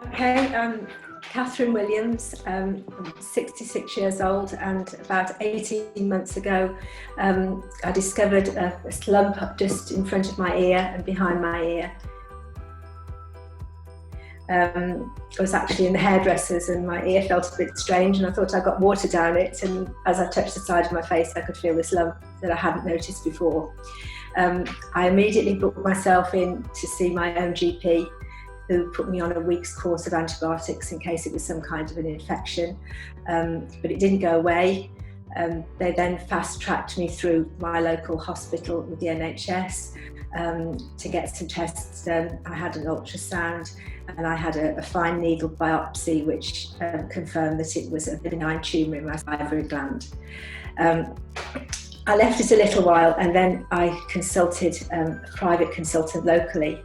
Okay, Catherine Williams, I'm 66 years old, and about 18 months ago I discovered a lump just in front of my ear and behind my ear. I was actually in the hairdressers and my ear felt a bit strange, and I thought I got water down it, and as I touched the side of my face I could feel this lump that I hadn't noticed before. I immediately booked myself in to see my own GP, who put me on a week's course of antibiotics in case it was some kind of an infection, but it didn't go away. They then fast-tracked me through my local hospital with the NHS to get some tests done. I had an ultrasound and I had a fine needle biopsy which confirmed that it was a benign tumour in my salivary gland. I left it a little while and then I consulted a private consultant locally,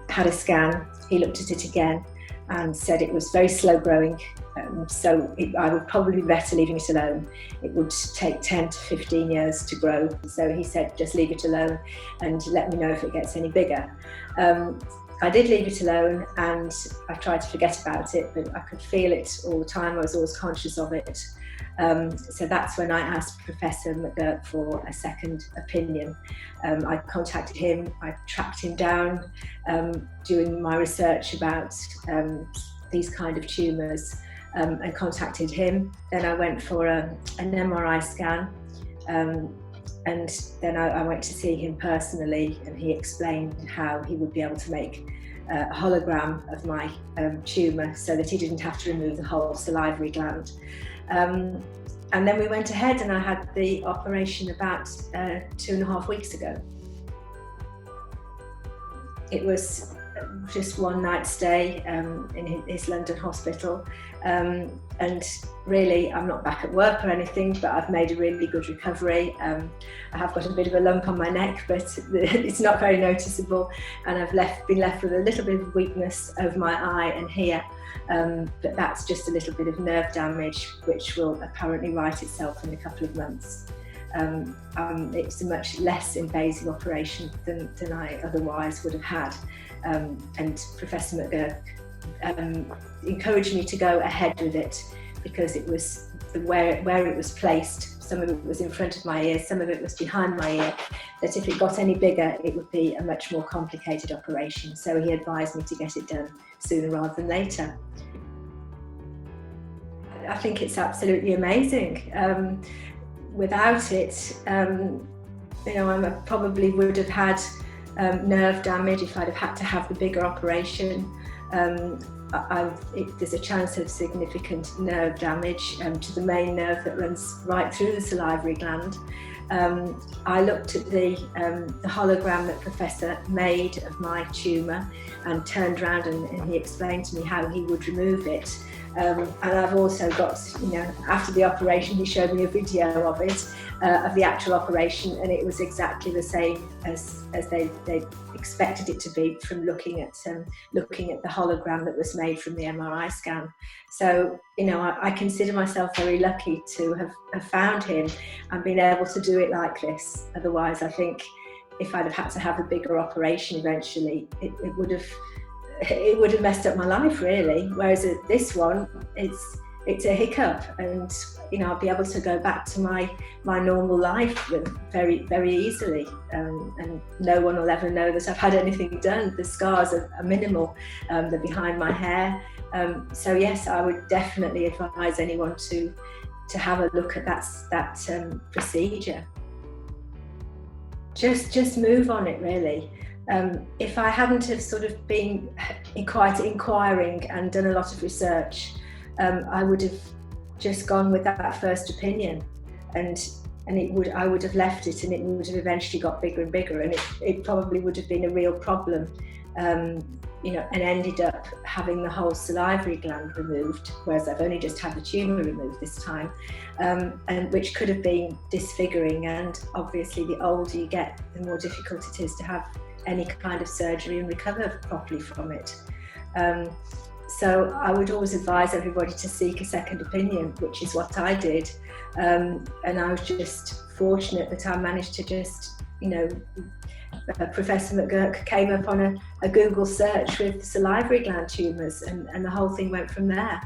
had a scan. He looked at it again and said it was very slow growing, I would probably be better leaving it alone. It would take 10 to 15 years to grow, so he said just leave it alone and let me know if it gets any bigger. I did leave it alone and I tried to forget about it, but I could feel it all the time. I was always conscious of it. So that's when I asked Professor McGurk for a second opinion. I contacted him, I tracked him down doing my research about these kind of tumours, and contacted him. Then I went for an MRI scan, and then I went to see him personally, and he explained how he would be able to make a hologram of my tumour so that he didn't have to remove the whole salivary gland. And then we went ahead and I had the operation about 2.5 weeks ago. It was just one night stay in his London hospital, and really I'm not back at work or anything, but I've made a really good recovery. I have got a bit of a lump on my neck, but it's not very noticeable, and I've been left with a little bit of weakness over my eye and here, but that's just a little bit of nerve damage which will apparently right itself in a couple of months. It's a much less invasive operation than I otherwise would have had, and Professor McGurk encouraged me to go ahead with it because it was where it was placed. Some of it was in front of my ear, some of it was behind my ear, that if it got any bigger it would be a much more complicated operation, so he advised me to get it done sooner rather than later. I think it's absolutely amazing. Without it, I probably would have had nerve damage if I'd have had to have the bigger operation. There's a chance of significant nerve damage to the main nerve that runs right through the salivary gland. I looked at the hologram that Professor made of my tumour and turned around and he explained to me how he would remove it. And I've also got, after the operation, he showed me a video of it, of the actual operation, and it was exactly the same as they expected it to be from looking at the hologram that was made from the MRI scan. So, I consider myself very lucky to have found him and been able to do it like this. Otherwise, I think if I'd have had to have a bigger operation eventually, it would have messed up my life really. Whereas this one, it's a hiccup, and I'll be able to go back to my normal life very, very easily, and no one will ever know that I've had anything done. The scars are minimal, they're behind my hair. So yes, I would definitely advise anyone to have a look at that procedure. Just move on it really. If I hadn't have sort of been quite inquiring and done a lot of research, I would have just gone with that first opinion, and I would have left it, and it would have eventually got bigger and bigger, and it probably would have been a real problem, and ended up having the whole salivary gland removed, whereas I've only just had the tumour removed this time, and which could have been disfiguring. And obviously, the older you get, the more difficult it is to have any kind of surgery and recover properly from it. So I would always advise everybody to seek a second opinion, which is what I did. And I was just fortunate that I managed to just, Professor McGurk came up on a Google search with salivary gland tumours, and the whole thing went from there.